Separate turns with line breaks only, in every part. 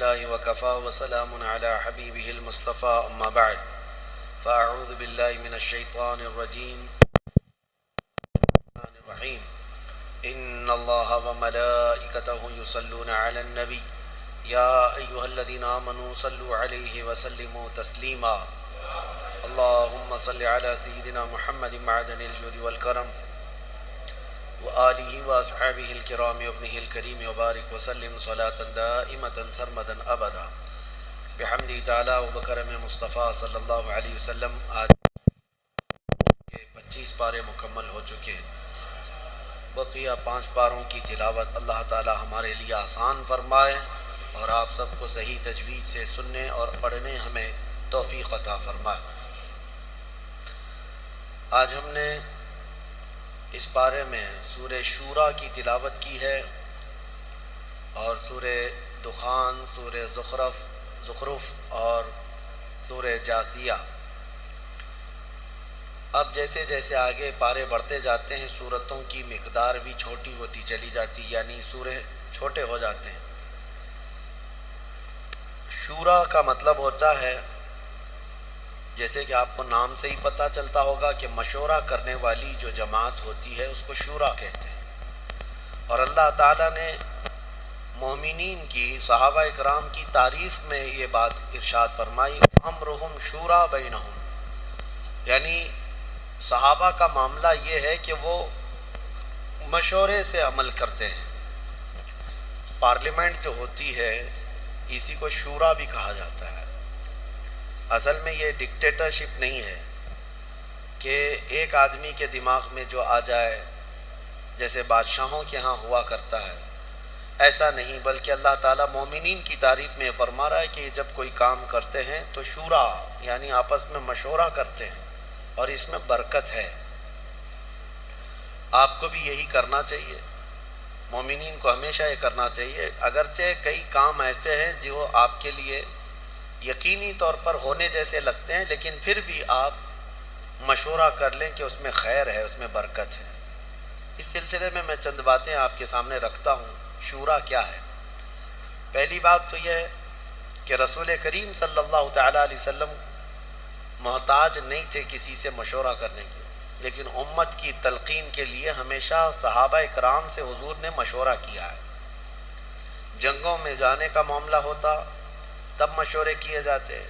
لله وكفى وسلام على حبيبه المصطفى أما بعد فأعوذ بالله من الشيطان الرجيم الرحيم إن الله وملائكته يصلون على النبي يا أيها الذين آمنوا صلوا عليه وسلموا تسليما اللهم صل على سيدنا محمد معدن الجود والكرم وآله وأصحابه الكرام وابنه الكريم وبارك وسلم صلاة دائمة سرمدا أبدا بحمد تعالی وبکرم مصطفیٰ صلی اللہ علیہ وسلم. آج کے 25 پارے مکمل ہو چکے. بقیہ 5 پاروں کی تلاوت اللہ تعالی ہمارے لیے آسان فرمائے اور آپ سب کو صحیح تجوید سے سننے اور پڑھنے ہمیں توفیق عطا فرمائے. آج ہم نے اس پارے میں سورہ شورا کی تلاوت کی ہے اور سورہ دخان، سورہ زخرف اور سورہ جاثیہ. اب جیسے جیسے آگے پارے بڑھتے جاتے ہیں سورتوں کی مقدار بھی چھوٹی ہوتی چلی جاتی، یعنی سورے چھوٹے ہو جاتے ہیں. شورا کا مطلب ہوتا ہے، جیسے کہ آپ کو نام سے ہی پتہ چلتا ہوگا کہ مشورہ کرنے والی جو جماعت ہوتی ہے اس کو شورا کہتے ہیں. اور اللہ تعالیٰ نے مومنین کی، صحابہ اکرام کی تعریف میں یہ بات ارشاد فرمائی، امرہم شورا بینہم، یعنی صحابہ کا معاملہ یہ ہے کہ وہ مشورے سے عمل کرتے ہیں. پارلیمنٹ جو ہوتی ہے اسی کو شورا بھی کہا جاتا ہے. اصل میں یہ ڈکٹیٹرشپ نہیں ہے کہ ایک آدمی کے دماغ میں جو آ جائے، جیسے بادشاہوں کے ہاں ہوا کرتا ہے، ایسا نہیں، بلکہ اللہ تعالیٰ مومنین کی تعریف میں فرما رہا ہے کہ جب کوئی کام کرتے ہیں تو شورا یعنی آپس میں مشورہ کرتے ہیں اور اس میں برکت ہے. آپ کو بھی یہی کرنا چاہیے، مومنین کو ہمیشہ یہ کرنا چاہیے. اگرچہ کئی کام ایسے ہیں جو آپ کے لیے یقینی طور پر ہونے جیسے لگتے ہیں، لیکن پھر بھی آپ مشورہ کر لیں کہ اس میں خیر ہے، اس میں برکت ہے. اس سلسلے میں چند باتیں آپ کے سامنے رکھتا ہوں. شورا کیا ہے؟ پہلی بات تو یہ ہے کہ رسول کریم صلی اللہ تعالیٰ علیہ وسلم محتاج نہیں تھے کسی سے مشورہ کرنے کے، لیکن امت کی تلقین کے لیے ہمیشہ صحابہ اکرام سے حضور نے مشورہ کیا ہے. جنگوں میں جانے کا معاملہ ہوتا تب مشورے کیے جاتے،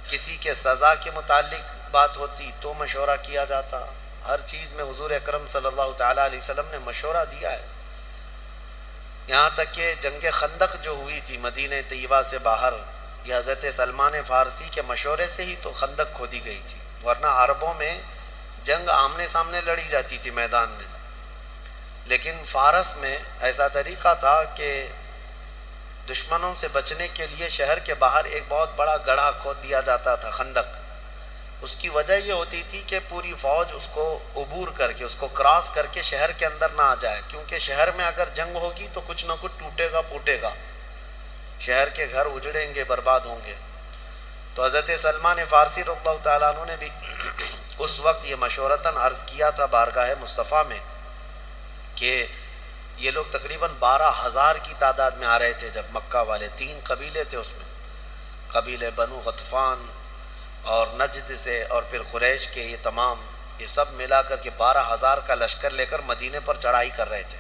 کسی کے سزا کے متعلق بات ہوتی تو مشورہ کیا جاتا. ہر چیز میں حضور اکرم صلی اللہ تعالیٰ علیہ وسلم نے مشورہ دیا ہے. یہاں تک کہ جنگ خندق جو ہوئی تھی مدینہ طیبہ سے باہر، یہ حضرت سلمان فارسی کے مشورے سے ہی تو خندق کھودی گئی تھی، ورنہ عربوں میں جنگ آمنے سامنے لڑی جاتی تھی میدان میں. لیکن فارس میں ایسا طریقہ تھا کہ دشمنوں سے بچنے کے لیے شہر کے باہر ایک بہت بڑا گڑھا کھود دیا جاتا تھا، خندق. اس کی وجہ یہ ہوتی تھی کہ پوری فوج اس کو عبور کر کے، اس کو کراس کر کے شہر کے اندر نہ آ جائے، کیونکہ شہر میں اگر جنگ ہوگی تو کچھ نہ کچھ ٹوٹے گا پھوٹے گا، شہر کے گھر اجڑیں گے، برباد ہوں گے. تو حضرت سلمان فارسی رضی اللہ تعالیٰ عنہ نے بھی اس وقت یہ مشورتاً عرض کیا تھا بارگاہ مصطفیٰ میں کہ یہ لوگ تقریباً 12,000 کی تعداد میں آ رہے تھے. جب مکہ والے 3 قبیلے تھے، اس میں قبیلے بنو غطفان اور نجد سے اور پھر قریش کے، یہ تمام یہ سب ملا کر کے 12,000 کا لشکر لے کر مدینے پر چڑھائی کر رہے تھے.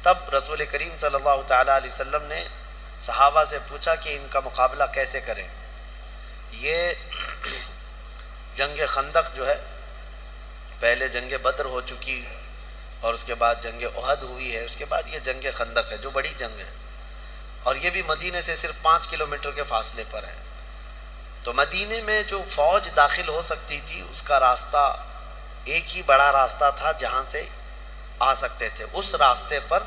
تب رسول کریم صلی اللہ تعالیٰ علیہ وسلم نے صحابہ سے پوچھا کہ ان کا مقابلہ کیسے کریں. یہ جنگ خندق جو ہے، پہلے جنگ بدر ہو چکی اور اس کے بعد جنگ احد ہوئی ہے، اس کے بعد یہ جنگ خندق ہے جو بڑی جنگ ہے، اور یہ بھی مدینے سے صرف 5 کلومیٹر کے فاصلے پر ہے. تو مدینے میں جو فوج داخل ہو سکتی تھی اس کا راستہ ایک ہی بڑا راستہ تھا جہاں سے آ سکتے تھے. اس راستے پر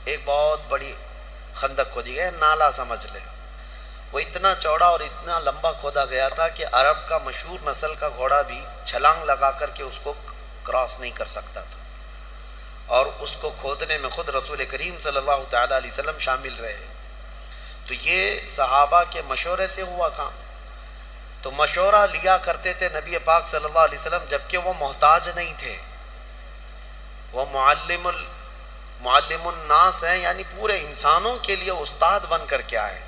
ایک بہت بڑی خندق کھودی گئی، نالا سمجھ لیں. وہ اتنا چوڑا اور اتنا لمبا کھودا گیا تھا کہ عرب کا مشہور نسل کا گھوڑا بھی چھلانگ لگا کر کے اس کو کراس نہیں کر سکتا تھا. اور اس کو کھودنے میں خود رسول کریم صلی اللہ تعالیٰ علیہ وسلم شامل رہے. تو یہ صحابہ کے مشورے سے ہوا کام. تو مشورہ لیا کرتے تھے نبی پاک صلی اللہ علیہ وسلم، جبکہ وہ محتاج نہیں تھے، وہ معلم الناس ہیں، یعنی پورے انسانوں کے لیے استاد بن کر کے آئے.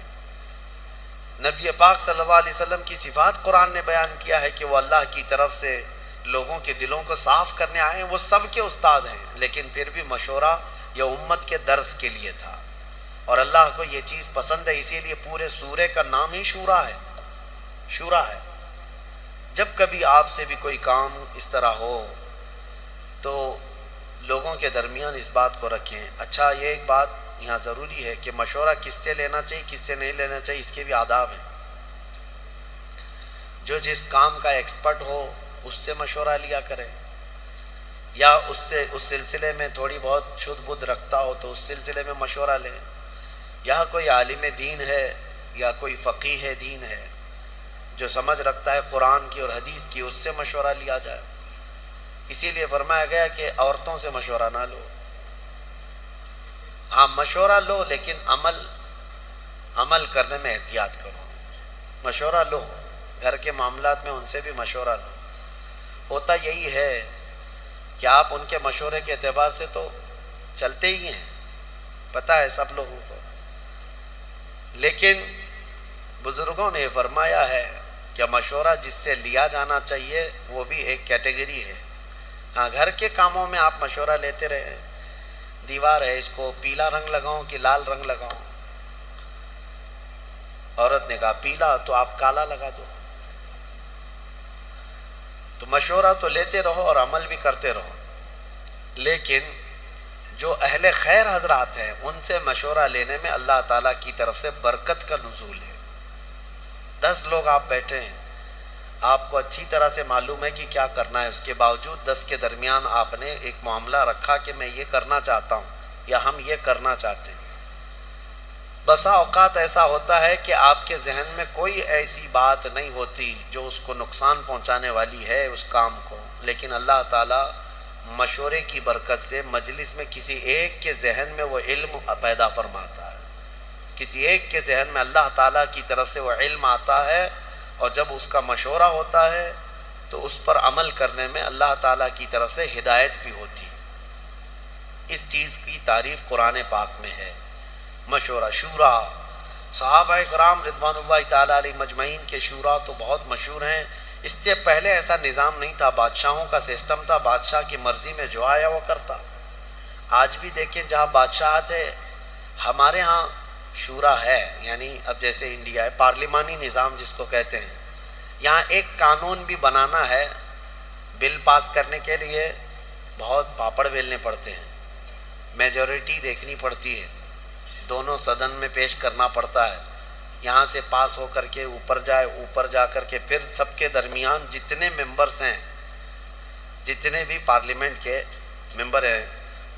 نبی پاک صلی اللہ علیہ وسلم کی صفات قرآن نے بیان کیا ہے کہ وہ اللہ کی طرف سے لوگوں کے دلوں کو صاف کرنے آئے ہیں، وہ سب کے استاد ہیں، لیکن پھر بھی مشورہ یہ امت کے درس کے لیے تھا، اور اللہ کو یہ چیز پسند ہے، اسی لیے پورے سورے کا نام ہی شورا ہے، شورا ہے۔ جب کبھی آپ سے بھی کوئی کام اس طرح ہو تو لوگوں کے درمیان اس بات کو رکھیں۔ اچھا، یہ ایک بات یہاں ضروری ہے کہ مشورہ کس سے لینا چاہیے، کس سے نہیں لینا چاہیے، اس کے بھی آداب ہیں۔ جو جس کام کا ایکسپرٹ ہو اس سے مشورہ لیا کرے، یا اس سے اس سلسلے میں تھوڑی بہت شدھ بدھ رکھتا ہو تو اس سلسلے میں مشورہ لیں، یا کوئی عالم دین ہے یا کوئی فقیہ دین ہے جو سمجھ رکھتا ہے قرآن کی اور حدیث کی، اس سے مشورہ لیا جائے۔ اسی لیے فرمایا گیا کہ عورتوں سے مشورہ نہ لو۔ ہاں مشورہ لو، لیکن عمل کرنے میں احتیاط کرو۔ مشورہ لو، گھر کے معاملات میں ان سے بھی مشورہ لو۔ ہوتا یہی ہے کہ آپ ان کے مشورے کے اعتبار سے تو چلتے ہی ہیں، پتہ ہے سب لوگوں کو، لیکن بزرگوں نے فرمایا ہے کہ مشورہ جس سے لیا جانا چاہیے وہ بھی ایک کیٹیگری ہے۔ ہاں گھر کے کاموں میں آپ مشورہ لیتے رہے، دیوار ہے اس کو پیلا رنگ لگاؤں کہ لال رنگ لگاؤں، عورت نے کہا پیلا تو آپ کالا لگا دو۔ تو مشورہ تو لیتے رہو اور عمل بھی کرتے رہو، لیکن جو اہل خیر حضرات ہیں ان سے مشورہ لینے میں اللہ تعالیٰ کی طرف سے برکت کا نزول ہے۔ 10 لوگ آپ بیٹھے ہیں، آپ کو اچھی طرح سے معلوم ہے کہ کیا کرنا ہے، اس کے باوجود 10 کے درمیان آپ نے ایک معاملہ رکھا کہ میں یہ کرنا چاہتا ہوں یا ہم یہ کرنا چاہتے ہیں۔ بسا اوقات ایسا ہوتا ہے کہ آپ کے ذہن میں کوئی ایسی بات نہیں ہوتی جو اس کو نقصان پہنچانے والی ہے اس کام کو، لیکن اللہ تعالیٰ مشورے کی برکت سے مجلس میں کسی ایک کے ذہن میں وہ علم پیدا فرماتا ہے، کسی ایک کے ذہن میں اللہ تعالیٰ کی طرف سے وہ علم آتا ہے، اور جب اس کا مشورہ ہوتا ہے تو اس پر عمل کرنے میں اللہ تعالیٰ کی طرف سے ہدایت بھی ہوتی ہے۔ اس چیز کی تعریف قرآن پاک میں ہے، مشورہ، شورا۔ صحابہ کرام رضوان اللہ تعالیٰ علیہ مجمعین کے شورا تو بہت مشہور ہیں۔ اس سے پہلے ایسا نظام نہیں تھا، بادشاہوں کا سسٹم تھا، بادشاہ کی مرضی میں جو آیا وہ کرتا۔ آج بھی دیکھیں جہاں بادشاہت ہے، ہمارے ہاں شورا ہے، یعنی اب جیسے انڈیا ہے پارلیمانی نظام جس کو کہتے ہیں، یہاں ایک قانون بھی بنانا ہے، بل پاس کرنے کے لیے بہت پاپڑ بیلنے پڑتے ہیں، میجورٹی دیکھنی پڑتی ہے، دونوں صدن میں پیش کرنا پڑتا ہے، یہاں سے پاس ہو کر کے اوپر جائے، اوپر جا کر کے پھر سب کے درمیان جتنے ممبرس ہیں، جتنے بھی پارلیمنٹ کے ممبر ہیں،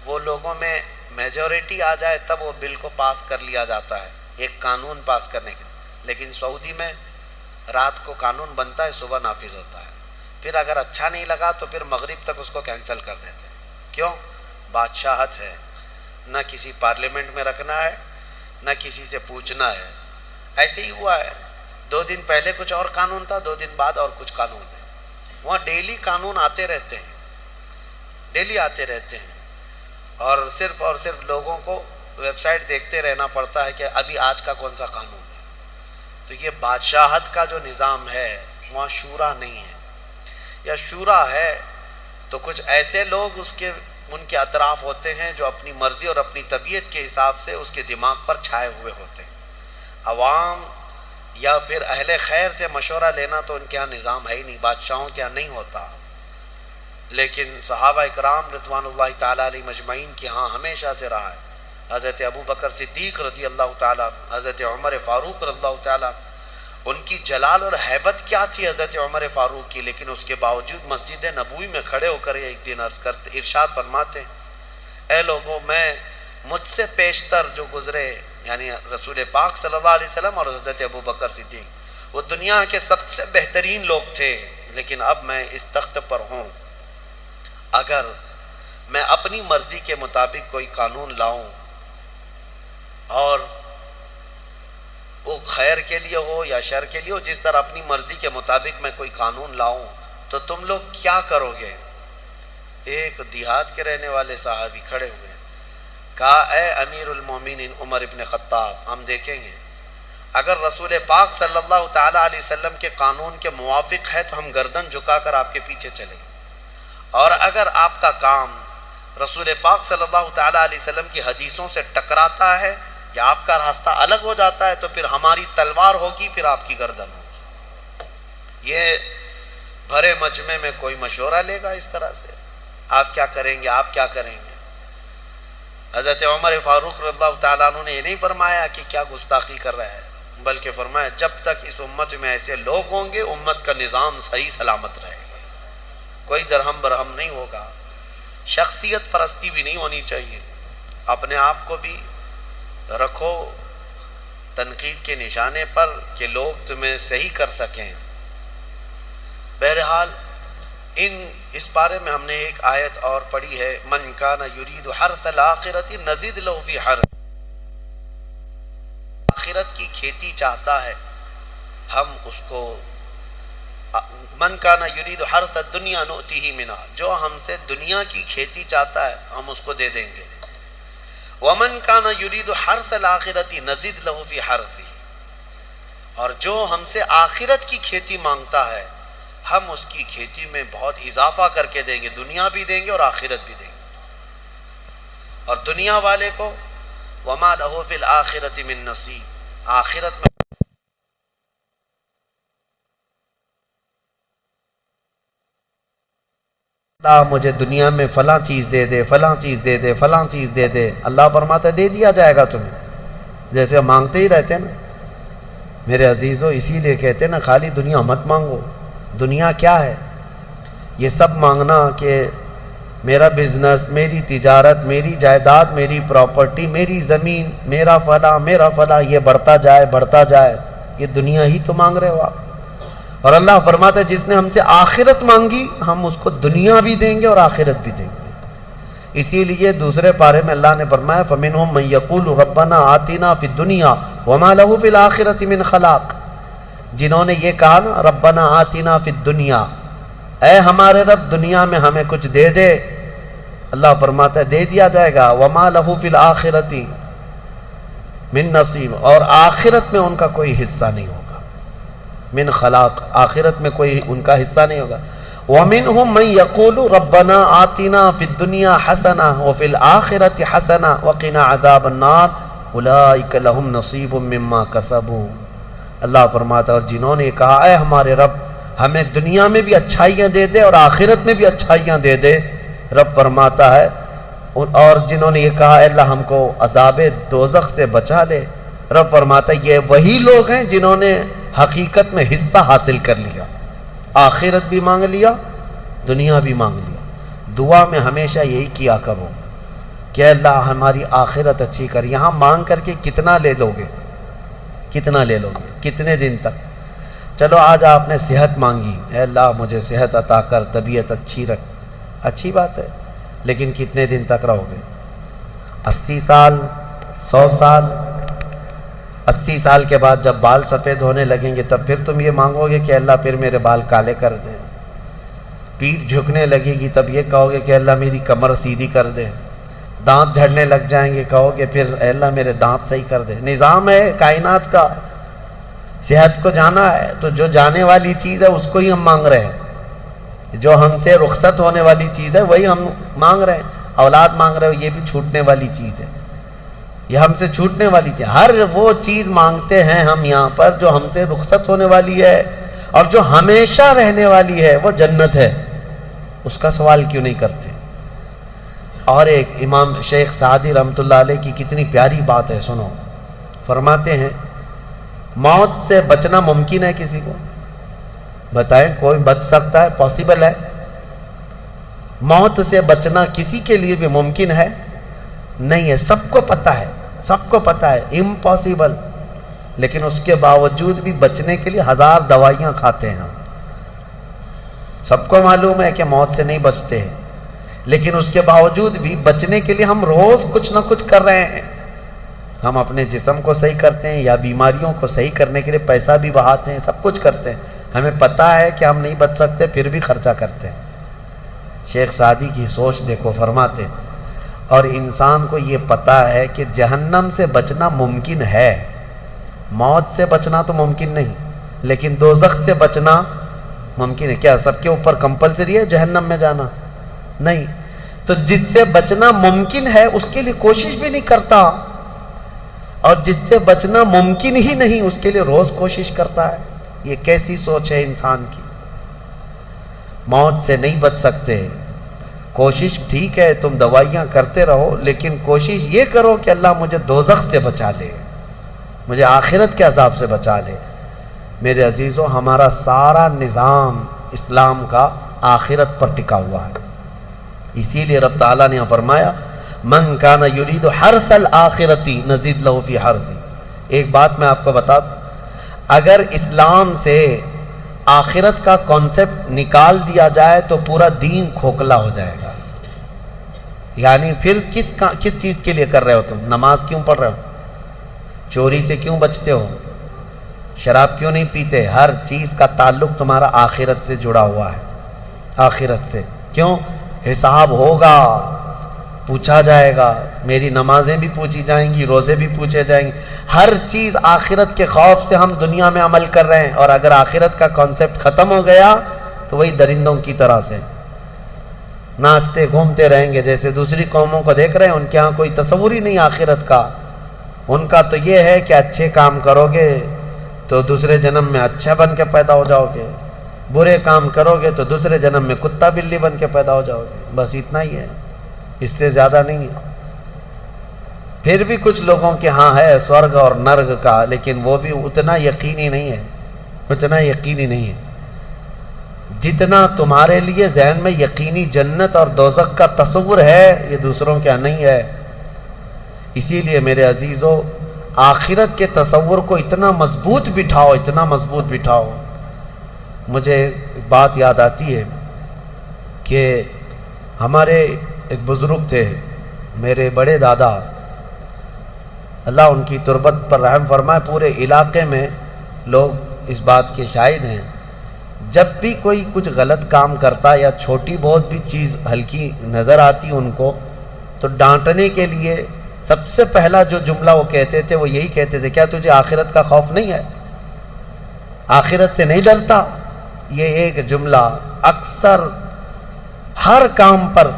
وہ لوگوں میں میجورٹی آ جائے تب وہ بل کو پاس کر لیا جاتا ہے، ایک قانون پاس کرنے کے۔ لیکن سعودی میں رات کو قانون بنتا ہے، صبح نافذ ہوتا ہے، پھر اگر اچھا نہیں لگا تو پھر مغرب تک اس کو کینسل کر دیتے ہیں۔ کیوں؟ بادشاہت ہے، نہ کسی پارلیمنٹ میں رکھنا ہے نہ کسی سے پوچھنا ہے۔ ایسے ہی ہوا ہے، 2 دن پہلے کچھ اور قانون تھا، 2 دن بعد اور کچھ قانون ہے، وہاں ڈیلی قانون آتے رہتے ہیں، ڈیلی آتے رہتے ہیں، اور صرف لوگوں کو ویب سائٹ دیکھتے رہنا پڑتا ہے کہ ابھی آج کا کون سا قانون ہے۔ تو یہ بادشاہت کا جو نظام ہے وہاں شورا نہیں ہے، یا شورا ہے تو کچھ ایسے لوگ ان کے اطراف ہوتے ہیں جو اپنی مرضی اور اپنی طبیعت کے حساب سے اس کے دماغ پر چھائے ہوئے ہوتے ہیں۔ عوام یا پھر اہل خیر سے مشورہ لینا تو ان کے ہاں نظام ہے ہی نہیں، بادشاہوں کے ہاں نہیں ہوتا، لیکن صحابہ اکرام رضوان اللہ تعالیٰ علیہ مجمعین کے ہاں ہمیشہ سے رہا ہے۔ حضرت ابو بکر صدیق رضی اللہ تعالیٰ، حضرت عمر فاروق رضی اللہ تعالیٰ، ان کی جلال اور ہیبت کیا تھی حضرت عمر فاروق کی، لیکن اس کے باوجود مسجد نبوی میں کھڑے ہو کر ایک دن ارشاد فرماتے، اے لوگوں، مجھ سے پیشتر جو گزرے یعنی رسول پاک صلی اللہ علیہ وسلم اور حضرت ابو بکر صدیق، وہ دنیا کے سب سے بہترین لوگ تھے، لیکن اب میں اس تخت پر ہوں، اگر میں اپنی مرضی کے مطابق کوئی قانون لاؤں اور وہ خیر کے لیے ہو یا شر کے لیے ہو، جس طرح اپنی مرضی کے مطابق میں کوئی قانون لاؤں تو تم لوگ کیا کرو گے؟ ایک دیہات کے رہنے والے صحابی کھڑے ہوئے، کہا اے امیر المومنین عمر ابن خطاب، ہم دیکھیں گے اگر رسول پاک صلی اللہ تعالیٰ علیہ وسلم کے قانون کے موافق ہے تو ہم گردن جھکا کر آپ کے پیچھے چلیں، اور اگر آپ کا کام رسول پاک صلی اللہ تعالیٰ علیہ وسلم کی حدیثوں سے ٹکراتا ہے یا آپ کا راستہ الگ ہو جاتا ہے تو پھر ہماری تلوار ہوگی، پھر آپ کی گردن ہوگی۔ یہ بھرے مجمع میں کوئی مشورہ لے گا اس طرح سے؟ آپ کیا کریں گے، آپ کیا کریں گے؟ حضرت عمر فاروق رضی اللہ تعالیٰ عنہ نے یہ نہیں فرمایا کہ کیا گستاخی کر رہا ہے، بلکہ فرمایا جب تک اس امت میں ایسے لوگ ہوں گے امت کا نظام صحیح سلامت رہے گا، کوئی درہم برہم نہیں ہوگا۔ شخصیت پرستی بھی نہیں ہونی چاہیے، اپنے آپ کو بھی رکھو تنقید کے نشانے پر کہ لوگ تمہیں صحیح کر سکیں۔ بہرحال اس بارے میں ہم نے ایک آیت اور پڑھی ہے، من کان یرید حرث الآخرۃ نزد لہ فی حرث، آخرت کی کھیتی چاہتا ہے ہم اس کو، من کان یرید حرث الدنیا نؤتیہ منہا، جو ہم سے دنیا کی کھیتی چاہتا ہے ہم اس کو دے دیں گے، ومن کان یرید حرث الآخرۃ نزد لہ فی حرثہ، اور جو ہم سے آخرت کی کھیتی مانگتا ہے ہم اس کی کھیتی میں بہت اضافہ کر کے دیں گے، دنیا بھی دیں گے اور آخرت بھی دیں گے۔ اور دنیا والے کو وما لہ فی الآخرۃ من نصیب، آخرت میں اللہ مجھے دنیا میں فلاں چیز دے دے، فلاں چیز دے دے، فلاں چیز دے دے، اللہ فرماتا ہے دے دیا جائے گا تمہیں، جیسے مانگتے ہی رہتے ہیں نا میرے عزیزو، اسی لیے کہتے ہیں نا خالی دنیا مت مانگو۔ دنیا کیا ہے؟ یہ سب مانگنا کہ میرا بزنس، میری تجارت، میری جائیداد، میری پراپرٹی، میری زمین، میرا فلاں یہ بڑھتا جائے بڑھتا جائے، یہ دنیا ہی تو مانگ رہے ہو آپ۔ اور اللہ فرماتا ہے جس نے ہم سے آخرت مانگی ہم اس کو دنیا بھی دیں گے اور آخرت بھی دیں گے۔ اسی لیے دوسرے پارے میں اللہ نے فرمایا فَمِنْهُمْ مَنْ يَقُولُ رَبَّنَا آتِنَا فِي الدُّنْيَا وَمَا لَهُ فِي الْآخِرَةِ مِنْ خَلَاقٍ، جنہوں نے یہ کہا نا ربنا آتنا فی الدنیا، اے ہمارے رب دنیا میں ہمیں کچھ دے دے، اللہ فرماتا ہے دے دیا جائے گا، وما لہ فی الآخرۃ من نصیب، اور آخرت میں ان کا کوئی حصہ نہیں ہوگا، من خلاق، آخرت میں کوئی ان کا حصہ نہیں ہوگا۔ وَمِنْهُمْ مَنْ يَقُولُ رَبَّنَا آتِنَا فِي الدُّنْيَا حَسَنَةً وَفِي الْآخِرَةِ حَسَنَةً وَقِنَا عَذَابَ النَّارِ أُولَٰئِكَ لَهُمْ نَصِيبٌ مِّمَّا كَسَبُوا، اللہ فرماتا ہے اور جنہوں نے کہا اے ہمارے رب ہمیں دنیا میں بھی اچھائیاں دے دے اور آخرت میں بھی اچھائیاں دے دے، رب فرماتا ہے، اور جنہوں نے یہ کہا اے اللہ ہم کو عذاب دوزخ سے بچا لے، رب فرماتا ہے یہ وہی لوگ ہیں جنہوں نے حقیقت میں حصہ حاصل کر لیا، آخرت بھی مانگ لیا، دنیا بھی مانگ لیا۔ دعا میں ہمیشہ یہی کیا کرو کہ اے اللہ ہماری آخرت اچھی کر، یہاں مانگ کر کے کتنا لے لو گے، کتنا لے لو گے، کتنے دن تک؟ چلو آج آپ نے صحت مانگی، اے اللہ مجھے صحت عطا کر، طبیعت اچھی رکھ، اچھی بات ہے، لیکن کتنے دن تک رہو گے؟ 80 سال، 100 سال؟ 80 سال کے بعد جب بال سفید ہونے لگیں گے تب پھر تم یہ مانگو گے کہ اللہ پھر میرے بال کالے کر دے، پیٹھ جھکنے لگے گی تب یہ کہو گے کہ اللہ میری کمر سیدھی کر دے، دانت جھڑنے لگ جائیں گے کہو گے پھر اے اللہ میرے دانت صحیح کر دے۔ نظام ہے کائنات کا، صحت کو جانا ہے تو جو جانے والی چیز ہے اس کو ہی ہم مانگ رہے ہیں، جو ہم سے رخصت ہونے والی چیز ہے وہی ہم مانگ رہے ہیں۔ اولاد مانگ رہے ہو یہ بھی چھوٹنے والی چیز ہے، یہ ہم سے چھوٹنے والی چیز، ہر وہ چیز مانگتے ہیں ہم یہاں پر جو ہم سے رخصت ہونے والی ہے، اور جو ہمیشہ رہنے والی ہے وہ جنت ہے، اس کا سوال کیوں نہیں کرتے؟ اور ایک امام شیخ سعدی رحمۃ اللہ علیہ کی کتنی پیاری بات ہے، سنو، فرماتے ہیں موت سے بچنا ممکن ہے کسی کو؟ بتائیں کوئی بچ سکتا ہے؟ پاسبل ہے؟ موت سے بچنا کسی کے لیے بھی ممکن ہے؟ نہیں ہے، سب کو پتہ ہے، سب کو پتہ ہے امپاسبل، لیکن اس کے باوجود بھی بچنے کے لیے 1000 دوائیاں کھاتے ہیں ہم، سب کو معلوم ہے کہ موت سے نہیں بچتے ہیں، لیکن اس کے باوجود بھی بچنے کے لیے ہم روز کچھ نہ کچھ کر رہے ہیں، ہم اپنے جسم کو صحیح کرتے ہیں یا بیماریوں کو صحیح کرنے کے لیے پیسہ بھی بہاتے ہیں، سب کچھ کرتے ہیں، ہمیں پتہ ہے کہ ہم نہیں بچ سکتے پھر بھی خرچہ کرتے ہیں۔ شیخ سعدی کی سوچ دیکھو، فرماتے اور انسان کو یہ پتہ ہے کہ جہنم سے بچنا ممکن ہے، موت سے بچنا تو ممکن نہیں، لیکن دوزخ سے بچنا ممکن ہے۔ کیا سب کے اوپر کمپلسری ہے جہنم میں جانا؟ نہیں۔ تو جس سے بچنا ممکن ہے اس کے لیے کوشش بھی نہیں کرتا، اور جس سے بچنا ممکن ہی نہیں اس کے لیے روز کوشش کرتا ہے۔ یہ کیسی سوچ ہے انسان کی؟ موت سے نہیں بچ سکتے، کوشش ٹھیک ہے تم دوائیاں کرتے رہو، لیکن کوشش یہ کرو کہ اللہ مجھے دوزخ سے بچا لے، مجھے آخرت کے عذاب سے بچا لے۔ میرے عزیزو، ہمارا سارا نظام اسلام کا آخرت پر ٹکا ہوا ہے، اسی لیے رب تعالیٰ نے فرمایا من کان یرید حرث الآخرۃ نزید لہ فی حرثہ۔ ایک بات میں آپ کو بتا دوں، اگر اسلام سے آخرت کا کانسیپٹ نکال دیا جائے تو پورا دین کھوکھلا ہو جائے گا۔ یعنی پھر کس چیز کے لیے کر رہے ہو تم؟ نماز کیوں پڑھ رہے ہو؟ چوری سے کیوں بچتے ہو؟ شراب کیوں نہیں پیتے؟ ہر چیز کا تعلق تمہارا آخرت سے جڑا ہوا ہے، آخرت سے۔ کیوں؟ حساب ہوگا، پوچھا جائے گا، میری نمازیں بھی پوچھی جائیں گی، روزے بھی پوچھے جائیں گے، ہر چیز آخرت کے خوف سے ہم دنیا میں عمل کر رہے ہیں، اور اگر آخرت کا کانسیپٹ ختم ہو گیا تو وہی درندوں کی طرح سے ناچتے گھومتے رہیں گے۔ جیسے دوسری قوموں کو دیکھ رہے ہیں، ان کے ہاں کوئی تصور ہی نہیں آخرت کا، ان کا تو یہ ہے کہ اچھے کام کرو گے تو دوسرے جنم میں اچھا بن کے پیدا ہو جاؤ گے، برے کام کرو گے تو دوسرے جنم میں کتا بلی بن کے پیدا ہو جاؤ گے، بس اتنا ہی ہے، اس سے زیادہ نہیں ہے۔ پھر بھی کچھ لوگوں کے ہاں ہے سورگ اور نرگ کا، لیکن وہ بھی اتنا یقینی نہیں ہے، اتنا یقینی نہیں ہے جتنا تمہارے لیے ذہن میں یقینی جنت اور دوزخ کا تصور ہے، یہ دوسروں کے ہاں نہیں ہے۔ اسی لیے میرے عزیزو، آخرت کے تصور کو اتنا مضبوط بٹھاؤ، اتنا مضبوط بٹھاؤ۔ مجھے ایک بات یاد آتی ہے کہ ہمارے ایک بزرگ تھے، میرے بڑے دادا، اللہ ان کی تربت پر رحم فرمائے، پورے علاقے میں لوگ اس بات کے شاہد ہیں، جب بھی کوئی کچھ غلط کام کرتا یا چھوٹی بہت بھی چیز ہلکی نظر آتی ان کو، تو ڈانٹنے کے لیے سب سے پہلا جو جملہ وہ کہتے تھے وہ یہی کہتے تھے، کیا تجھے آخرت کا خوف نہیں ہے؟ آخرت سے نہیں ڈرتا؟ یہ ایک جملہ اکثر ہر کام پر،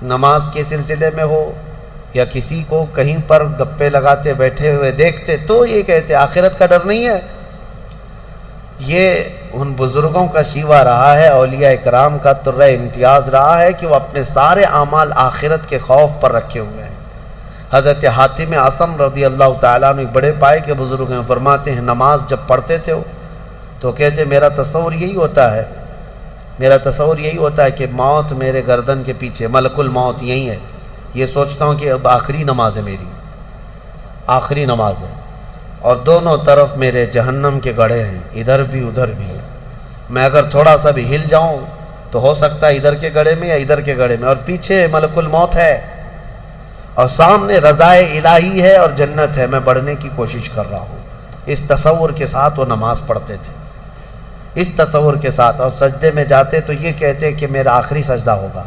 نماز کے سلسلے میں ہو یا کسی کو کہیں پر گپے لگاتے بیٹھے ہوئے دیکھتے تو یہ کہتے آخرت کا ڈر نہیں ہے۔ یہ ان بزرگوں کا شیوا رہا ہے، اولیاء اکرام کا طرہ امتیاز رہا ہے کہ وہ اپنے سارے اعمال آخرت کے خوف پر رکھے ہوئے ہیں۔ حضرت حاتم اعصم رضی اللہ تعالیٰ عنہ بڑے پائے کے بزرگ ہیں، فرماتے ہیں نماز جب پڑھتے تھے تو کہتے میرا تصور یہی ہوتا ہے، میرا تصور یہی ہوتا ہے کہ موت میرے گردن کے پیچھے، ملک الموت یہی ہے، یہ سوچتا ہوں کہ اب آخری نماز ہے، میری آخری نماز ہے، اور دونوں طرف میرے جہنم کے گڑھے ہیں، ادھر بھی ادھر بھی، میں اگر تھوڑا سا بھی ہل جاؤں تو ہو سکتا ہے ادھر کے گڑھے میں یا ادھر کے گڑھے میں، اور پیچھے ملک الموت ہے اور سامنے رضائے الہی ہے اور جنت ہے، میں بڑھنے کی کوشش کر رہا ہوں۔ اس تصور کے ساتھ وہ نماز پڑھتے تھے، اس تصور کے ساتھ، اور سجدے میں جاتے تو یہ کہتے کہ میرا آخری سجدہ ہوگا،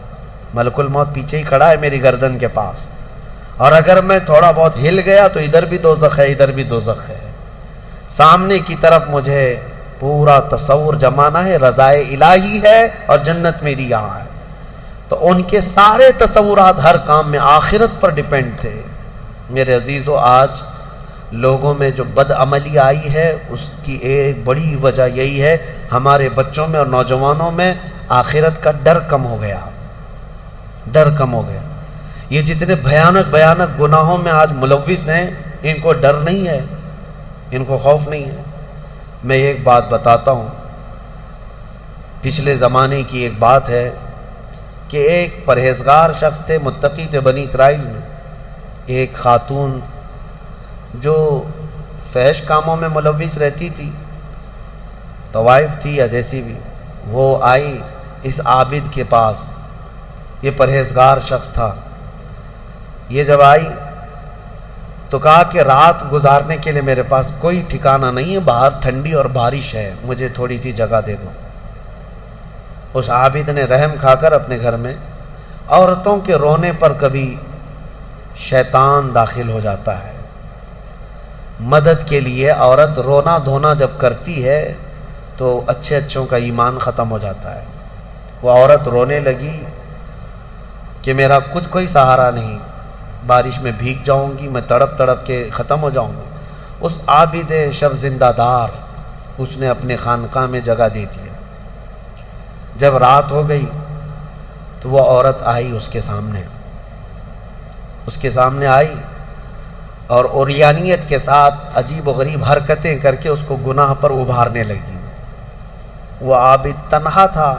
ملک الموت پیچھے ہی کھڑا ہے میری گردن کے پاس، اور اگر میں تھوڑا بہت ہل گیا تو ادھر بھی دوزخ ہے، ادھر بھی دوزخ ہے، سامنے کی طرف مجھے پورا تصور جمانا ہے، رضائے الہی ہے اور جنت میری یہاں ہے۔ تو ان کے سارے تصورات ہر کام میں آخرت پر ڈیپینڈ تھے۔ میرے عزیزو، آج لوگوں میں جو بد عملی آئی ہے اس کی ایک بڑی وجہ یہی ہے، ہمارے بچوں میں اور نوجوانوں میں آخرت کا ڈر کم ہو گیا، ڈر کم ہو گیا۔ یہ جتنے بھیانک گناہوں میں آج ملوث ہیں، ان کو ڈر نہیں ہے، ان کو خوف نہیں ہے۔ میں ایک بات بتاتا ہوں، پچھلے زمانے کی ایک بات ہے کہ ایک پرہیزگار شخص تھے، متقی تھے بنی اسرائیل میں، ایک خاتون جو فحش کاموں میں ملوث رہتی تھی، طوائف تھی یا جیسی بھی، وہ آئی اس عابد کے پاس، یہ پرہیزگار شخص تھا۔ یہ جب آئی تو کہا کہ رات گزارنے کے لیے میرے پاس کوئی ٹھکانہ نہیں ہے، باہر ٹھنڈی اور بارش ہے، مجھے تھوڑی سی جگہ دے دو۔ اس عابد نے رحم کھا کر اپنے گھر میں عورتوں کے رونے پر کبھی شیطان داخل ہو جاتا ہے، مدد کے لیے عورت رونا دھونا جب کرتی ہے تو اچھے اچھوں کا ایمان ختم ہو جاتا ہے۔ وہ عورت رونے لگی کہ میرا خود کوئی سہارا نہیں، بارش میں بھیگ جاؤں گی، میں تڑپ تڑپ کے ختم ہو جاؤں گا۔ اس عابد شب زندہ دار اس نے اپنے خانقاہ میں جگہ دے دیا۔ جب رات ہو گئی تو وہ عورت آئی اس کے سامنے آئی اور اوریانیت کے ساتھ عجیب و غریب حرکتیں کر کے اس کو گناہ پر ابھارنے لگی۔ وہ عابد تنہا تھا،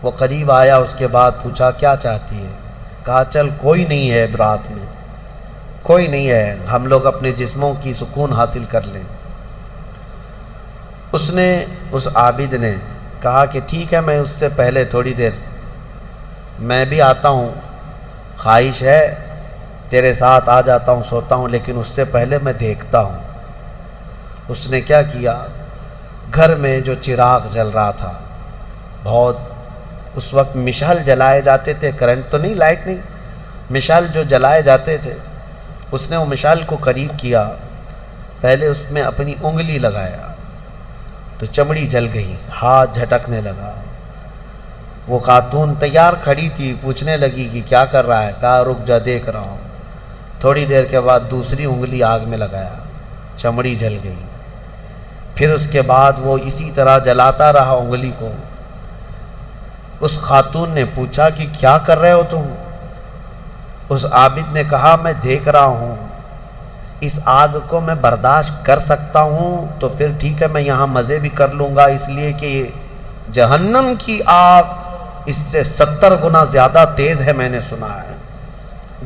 وہ قریب آیا، اس کے بعد پوچھا کیا چاہتی ہے؟ کہا چل کوئی نہیں ہے، رات میں کوئی نہیں ہے، ہم لوگ اپنے جسموں کی سکون حاصل کر لیں۔ اس عابد نے کہا کہ ٹھیک ہے، میں اس سے پہلے تھوڑی دیر میں بھی آتا ہوں، خواہش ہے تیرے ساتھ آ جاتا ہوں، سوتا ہوں، لیکن اس سے پہلے میں دیکھتا ہوں۔ اس نے کیا کیا، گھر میں جو چراغ جل رہا تھا، بہت اس وقت مشعل جلائے جاتے تھے، کرنٹ تو نہیں، لائٹ نہیں، مشعل جو جلائے جاتے تھے، اس نے وہ مشعل کو قریب کیا، پہلے اس میں اپنی انگلی لگایا تو چمڑی جل گئی، ہاتھ جھٹکنے لگا۔ وہ خاتون تیار کھڑی تھی، پوچھنے لگی کہ کیا کر رہا ہے؟ کہا رک جا، دیکھ رہا ہوں۔ تھوڑی دیر کے بعد دوسری انگلی آگ میں لگایا، چمڑی جل گئی۔ پھر اس کے بعد وہ اسی طرح جلاتا رہا انگلی کو۔ اس خاتون نے پوچھا کہ کیا کر رہے ہو تم؟ اس عابد نے کہا میں دیکھ رہا ہوں، اس آگ کو میں برداشت کر سکتا ہوں تو پھر ٹھیک ہے، میں یہاں مزے بھی کر لوں گا، اس لیے کہ جہنم کی آگ اس سے 70 گنا زیادہ تیز ہے، میں نے سنا ہے۔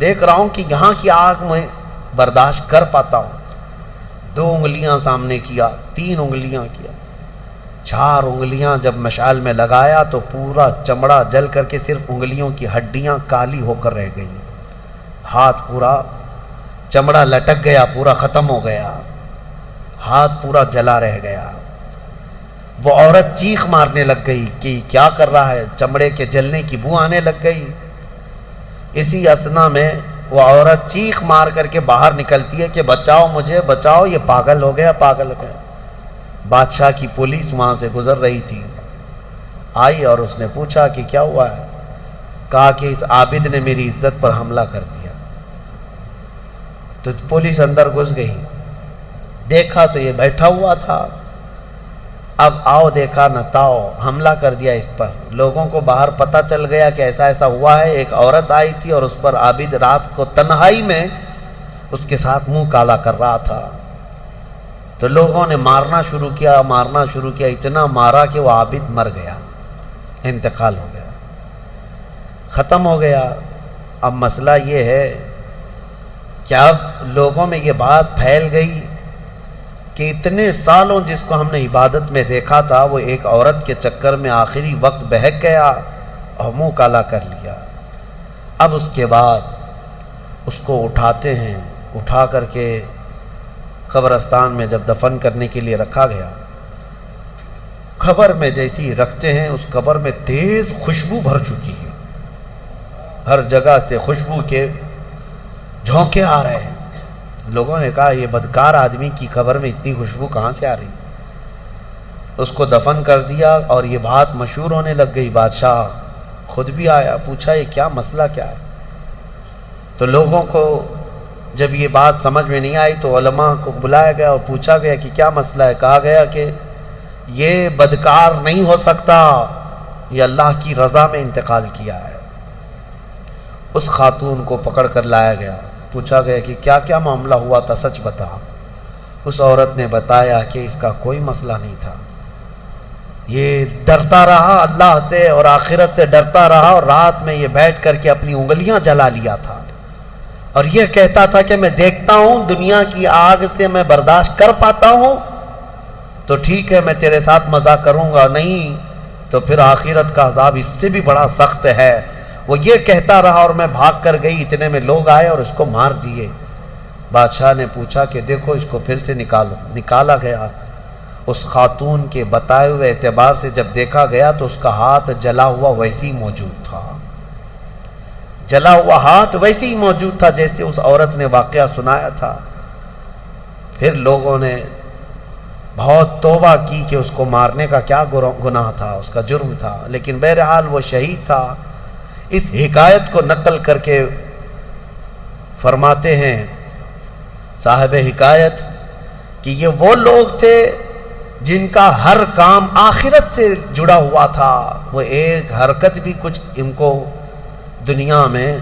دیکھ رہا ہوں کہ یہاں کی آگ میں برداشت کر پاتا ہوں۔ 2 انگلیاں سامنے کیا، 3 انگلیاں کیا، 4 انگلیاں جب مشعل میں لگایا تو پورا چمڑا جل کر کے صرف انگلیوں کی ہڈیاں کالی ہو کر رہ گئی، ہاتھ پورا چمڑا لٹک گیا، پورا ختم ہو گیا، ہاتھ پورا جلا رہ گیا۔ وہ عورت چیخ مارنے لگ گئی کہ کیا کر رہا ہے، چمڑے کے جلنے کی بو آنے لگ گئی۔ اسی اثنا میں وہ عورت چیخ مار کر کے باہر نکلتی ہے کہ بچاؤ مجھے، بچاؤ، یہ پاگل ہو گیا، پاگل ہو گیا۔ بادشاہ کی پولیس وہاں سے گزر رہی تھی، آئی اور اس نے پوچھا کہ کیا ہوا ہے؟ کہا کہ اس عابد نے میری عزت پر حملہ کر دیا۔ تو پولیس اندر گھس گئی، دیکھا تو یہ بیٹھا ہوا تھا، اب آؤ دیکھا نہ تاؤ، حملہ کر دیا اس پر۔ لوگوں کو باہر پتہ چل گیا کہ ایسا ایسا ہوا ہے، ایک عورت آئی تھی اور اس پر عابد رات کو تنہائی میں اس کے ساتھ منہ کالا کر رہا تھا۔ تو لوگوں نے مارنا شروع کیا، اتنا مارا کہ وہ عابد مر گیا، انتقال ہو گیا، ختم ہو گیا۔ اب مسئلہ یہ ہے کہ اب لوگوں میں یہ بات پھیل گئی کہ اتنے سالوں جس کو ہم نے عبادت میں دیکھا تھا، وہ ایک عورت کے چکر میں آخری وقت بہک گیا اور منہ کالا کر لیا۔ اب اس کے بعد اس کو اٹھاتے ہیں، اٹھا کر کے قبرستان میں جب دفن کرنے کے لیے رکھا گیا، قبر میں جیسی رکھتے ہیں، اس قبر میں تیز خوشبو بھر چکی ہے، ہر جگہ سے خوشبو کے جھونکے آ رہے ہیں۔ لوگوں نے کہا یہ بدکار آدمی کی قبر میں اتنی خوشبو کہاں سے آ رہی؟ اس کو دفن کر دیا اور یہ بات مشہور ہونے لگ گئی۔ بادشاہ خود بھی آیا، پوچھا یہ کیا مسئلہ کیا ہے؟ تو لوگوں کو جب یہ بات سمجھ میں نہیں آئی تو علماء کو بلایا گیا اور پوچھا گیا کہ کیا مسئلہ ہے؟ کہا گیا کہ یہ بدکار نہیں ہو سکتا، یہ اللہ کی رضا میں انتقال کیا ہے۔ اس خاتون کو پکڑ کر لایا گیا، پوچھا گیا کہ کیا کیا معاملہ ہوا تھا، سچ بتا۔ اس عورت نے بتایا کہ اس کا کوئی مسئلہ نہیں تھا، یہ ڈرتا رہا اللہ سے اور آخرت سے ڈرتا رہا، اور رات میں یہ بیٹھ کر کے اپنی انگلیاں جلا لیا تھا، اور یہ کہتا تھا کہ میں دیکھتا ہوں دنیا کی آگ سے میں برداشت کر پاتا ہوں تو ٹھیک ہے میں تیرے ساتھ مزہ کروں گا، نہیں تو پھر آخرت کا عذاب اس سے بھی بڑا سخت ہے۔ وہ یہ کہتا رہا اور میں بھاگ کر گئی، اتنے میں لوگ آئے اور اس کو مار دیے۔ بادشاہ نے پوچھا کہ دیکھو اس کو پھر سے نکالو، نکالا گیا۔ اس خاتون کے بتائے ہوئے اعتبار سے جب دیکھا گیا تو اس کا ہاتھ جلا ہوا ویسے ہی موجود تھا، جلا ہوا ہاتھ ویسے ہی موجود تھا جیسے اس عورت نے واقعہ سنایا تھا۔ پھر لوگوں نے بہت توبہ کی کہ اس کو مارنے کا کیا گناہ تھا، اس کا جرم تھا، لیکن بہرحال وہ شہید تھا۔ اس حکایت کو نقل کر کے فرماتے ہیں صاحب حکایت کہ یہ وہ لوگ تھے جن کا ہر کام آخرت سے جڑا ہوا تھا، وہ ایک حرکت بھی کچھ ان کو دنیا میں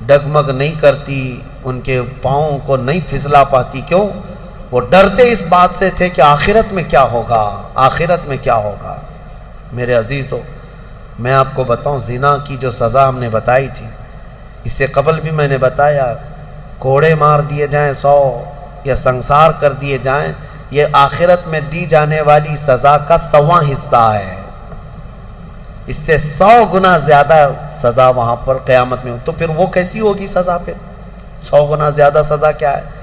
ڈگمگ نہیں کرتی، ان کے پاؤں کو نہیں پھسلا پاتی۔ کیوں؟ وہ ڈرتے اس بات سے تھے کہ آخرت میں کیا ہوگا، آخرت میں کیا ہوگا۔ میرے عزیزو، میں آپ کو بتاؤں، زنا کی جو سزا ہم نے بتائی تھی، اس سے قبل بھی میں نے بتایا، کوڑے مار دیے جائیں 100 یا سنسار کر دیے جائیں، یہ آخرت میں دی جانے والی سزا کا 100واں حصہ ہے۔ اس سے 100 گنا زیادہ سزا وہاں پر قیامت میں، تو پھر وہ کیسی ہوگی سزا؟ پھر 100 گنا زیادہ سزا کیا ہے؟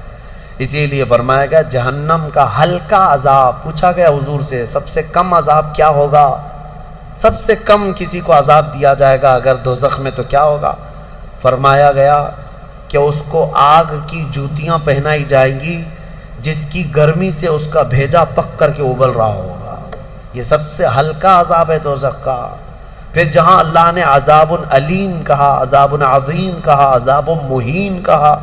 اسی لیے فرمایا گیا جہنم کا ہلکا عذاب۔ پوچھا گیا حضور سے سب سے کم عذاب کیا ہوگا؟ سب سے کم کسی کو عذاب دیا جائے گا اگر دوزخ میں تو کیا ہوگا؟ فرمایا گیا کہ اس کو آگ کی جوتیاں پہنائی جائیں گی جس کی گرمی سے اس کا بھیجا پک کر کے ابل رہا ہوگا۔ یہ سب سے ہلکا عذاب ہے دوزخ کا۔ پھر جہاں اللہ نے عذاب علیم کہا، عذاب عظیم کہا، عذاب مہین کہا،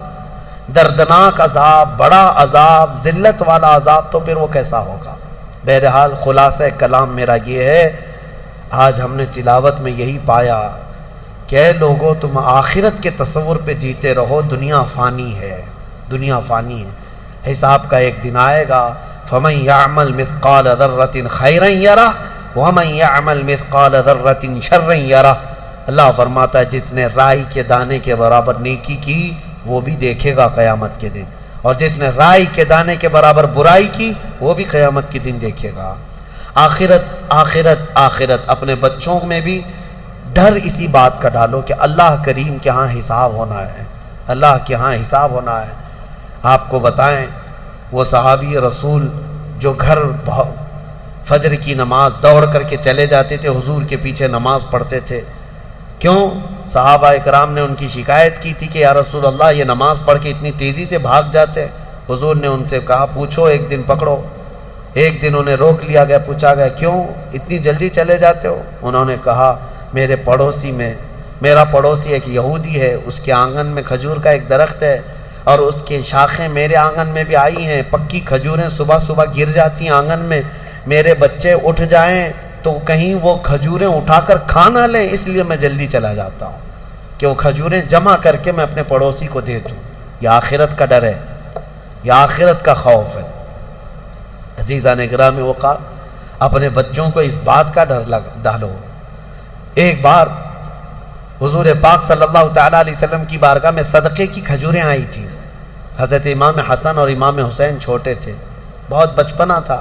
دردناک عذاب، بڑا عذاب، ذلت والا عذاب، تو پھر وہ کیسا ہوگا؟ بہرحال خلاصہ کلام میرا یہ ہے، آج ہم نے تلاوت میں یہی پایا کہ اے لوگو تم آخرت کے تصور پہ جیتے رہو، دنیا فانی ہے، دنیا فانی ہے، حساب کا ایک دن آئے گا۔ فَمَن يَعْمَلْ مِثْقَالَ ذَرَّةٍ خَيْرًا يَرَهُ وَمَن يَعْمَلْ مِثْقَالَ ذَرَّةٍ شَرًّا يَرَهُ۔ اللہ فرماتا ہے جس نے رائی کے دانے کے برابر نیکی کی وہ بھی دیکھے گا قیامت کے دن، اور جس نے رائی کے دانے کے برابر برائی کی وہ بھی قیامت کے دن دیکھے گا۔ آخرت آخرت آخرت، اپنے بچوں میں بھی ڈر اسی بات کا ڈالو کہ اللہ کریم کے ہاں حساب ہونا ہے، اللہ کے ہاں حساب ہونا ہے۔ آپ کو بتائیں وہ صحابی رسول جو گھر فجر کی نماز دوڑ کر کے چلے جاتے تھے، حضور کے پیچھے نماز پڑھتے تھے، کیوں؟ صحابہ اکرام نے ان کی شکایت کی تھی کہ یا رسول اللہ یہ نماز پڑھ کے اتنی تیزی سے بھاگ جاتے۔ حضور نے ان سے کہا پوچھو، ایک دن پکڑو۔ ایک دن انہیں روک لیا گیا، پوچھا گیا کیوں اتنی جلدی چلے جاتے ہو؟ انہوں نے کہا میرے پڑوسی میں، میرا پڑوسی ایک یہودی ہے، اس کے آنگن میں کھجور کا ایک درخت ہے اور اس کی شاخیں میرے آنگن میں بھی آئی ہیں، پکی کھجوریں صبح صبح گر جاتی ہیں آنگن میں، میرے بچے اٹھ جائیں تو کہیں وہ کھجوریں اٹھا کر کھا نہ لیں، اس لیے میں جلدی چلا جاتا ہوں کہ وہ کھجوریں جمع کر کے میں اپنے پڑوسی کو دے دوں۔ یہ آخرت کا ڈر ہے، یہ آخرت کا خوف ہے۔ عزیزان گرامی وقار، اپنے بچوں کو اس بات کا ڈر ڈالو۔ ایک بار حضور پاک صلی اللہ تعالیٰ علیہ وسلم کی بارگاہ میں صدقے کی کھجوریں آئی تھیں۔ حضرت امام حسن اور امام حسین چھوٹے تھے، بہت بچپنا تھا،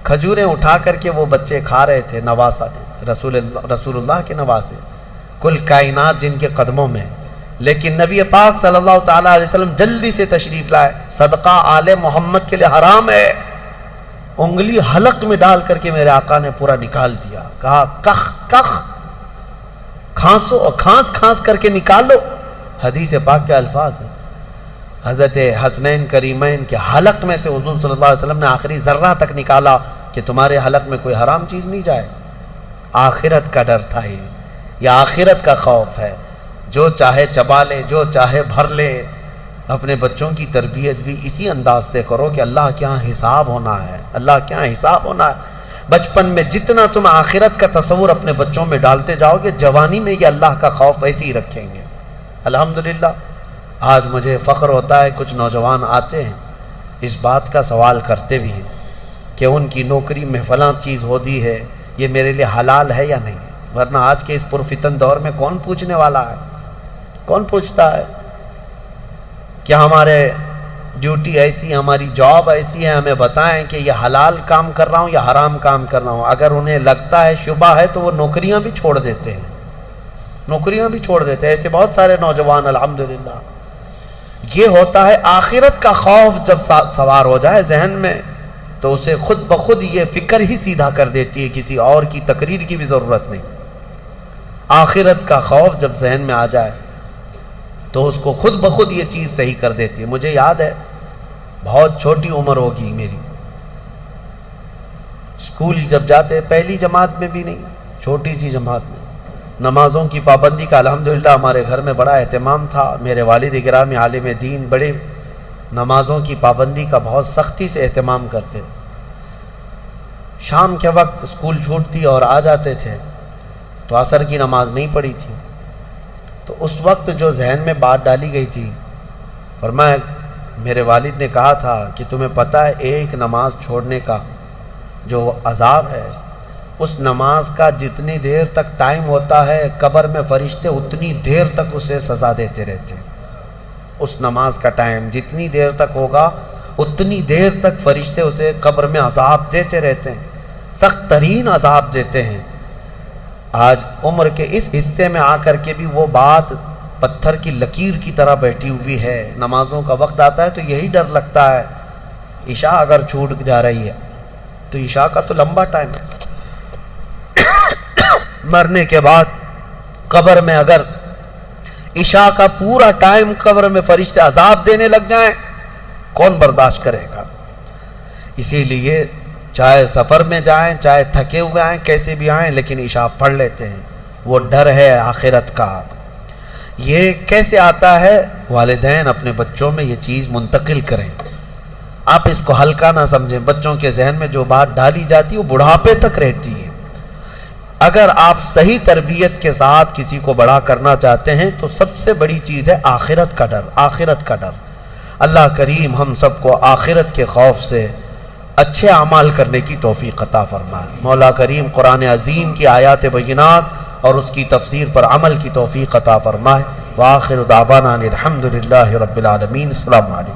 کھجوریں اٹھا کر کے وہ بچے کھا رہے تھے، نواسا رسول اللہ کے نواسے، کل کائنات جن کے قدموں میں۔ لیکن نبی پاک صلی اللہ تعالیٰ علیہ وسلم جلدی سے تشریف لائے، صدقہ آل محمد کے لیے حرام ہے۔ انگلی حلق میں ڈال کر کے میرے آقا نے پورا نکال دیا، کہا کخ کخ، کھانسو اور کھانس کھانس کر کے نکال لو۔ حدیث پاک کے الفاظ ہیں۔ حضرت حسنین کریمین کے حلق میں سے حضور صلی اللہ علیہ وسلم نے آخری ذرہ تک نکالا کہ تمہارے حلق میں کوئی حرام چیز نہیں جائے۔ آخرت کا ڈر تھا یہ آخرت کا خوف ہے۔ جو چاہے چبا لے، جو چاہے بھر لے۔ اپنے بچوں کی تربیت بھی اسی انداز سے کرو کہ اللہ کے ہاں حساب ہونا ہے، اللہ کے ہاں حساب ہونا ہے۔ بچپن میں جتنا تم آخرت کا تصور اپنے بچوں میں ڈالتے جاؤ گے، جوانی میں یہ اللہ کا خوف ایسے ہی رکھیں گے۔ الحمدللہ آج مجھے فخر ہوتا ہے، کچھ نوجوان آتے ہیں اس بات کا سوال کرتے بھی ہیں کہ ان کی نوکری میں فلاں چیز ہوتی ہے، یہ میرے لیے حلال ہے یا نہیں، ورنہ آج کے اس پرفتن دور میں کون پوچھنے والا ہے؟ کون پوچھتا ہے؟ کیا ہمارے ڈیوٹی ایسی، ہماری جاب ایسی ہے، ہمیں بتائیں کہ یہ حلال کام کر رہا ہوں یا حرام کام کر رہا ہوں۔ اگر انہیں لگتا ہے شبہ ہے تو وہ نوکریاں بھی چھوڑ دیتے ہیں، نوکریاں بھی چھوڑ دیتے ہیں۔ ایسے بہت سارے نوجوان الحمدللہ۔ یہ ہوتا ہے آخرت کا خوف جب سوار ہو جائے ذہن میں تو اسے خود بخود یہ فکر ہی سیدھا کر دیتی ہے، کسی اور کی تقریر کی بھی ضرورت نہیں۔ آخرت کا خوف جب ذہن میں آ جائے تو اس کو خود بخود یہ چیز صحیح کر دیتی ہے۔ مجھے یاد ہے بہت چھوٹی عمر ہوگی میری، اسکول جب جاتے پہلی جماعت میں بھی نہیں، چھوٹی سی جماعت میں، نمازوں کی پابندی کا الحمدللہ ہمارے گھر میں بڑا اہتمام تھا۔ میرے والد گرامی عالم دین، بڑے نمازوں کی پابندی کا بہت سختی سے اہتمام کرتے۔ شام کے وقت اسکول چھوٹتی اور آ جاتے تھے تو عصر کی نماز نہیں پڑھی تھی، تو اس وقت جو ذہن میں بات ڈالی گئی تھی، فرمایا میرے والد نے کہا تھا کہ تمہیں پتہ ہے ایک نماز چھوڑنے کا جو عذاب ہے، اس نماز کا جتنی دیر تک ٹائم ہوتا ہے قبر میں فرشتے اتنی دیر تک اسے سزا دیتے رہتے ہیں۔ اس نماز کا ٹائم جتنی دیر تک ہوگا اتنی دیر تک فرشتے اسے قبر میں عذاب دیتے رہتے ہیں، سخت ترین عذاب دیتے ہیں۔ آج عمر کے اس حصے میں آ کر کے بھی وہ بات پتھر کی لکیر کی طرح بیٹھی ہوئی ہے۔ نمازوں کا وقت آتا ہے تو یہی ڈر لگتا ہے، عشاء اگر چھوٹ جا رہی ہے تو عشاء کا تو لمبا ٹائم ہے، مرنے کے بعد قبر میں اگر عشاء کا پورا ٹائم قبر میں فرشتے عذاب دینے لگ جائیں کون برداشت کرے گا؟ اسی لیے چاہے سفر میں جائیں، چاہے تھکے ہوئے آئیں، کیسے بھی آئیں، لیکن عشاء پڑھ لیتے ہیں۔ وہ ڈر ہے آخرت کا۔ یہ کیسے آتا ہے؟ والدین اپنے بچوں میں یہ چیز منتقل کریں، آپ اس کو ہلکا نہ سمجھیں۔ بچوں کے ذہن میں جو بات ڈالی جاتی ہے وہ بڑھاپے تک رہتی ہے۔ اگر آپ صحیح تربیت کے ساتھ کسی کو بڑا کرنا چاہتے ہیں تو سب سے بڑی چیز ہے آخرت کا ڈر، آخرت کا ڈر۔ اللہ کریم ہم سب کو آخرت کے خوف سے اچھے اعمال کرنے کی توفیق عطا فرمائے۔ مولا کریم قرآن عظیم کی آیات بینات اور اس کی تفسیر پر عمل کی توفیق عطا فرمائے۔ وآخر دعوانا الحمدللہ رب العالمین۔ السلام علیکم۔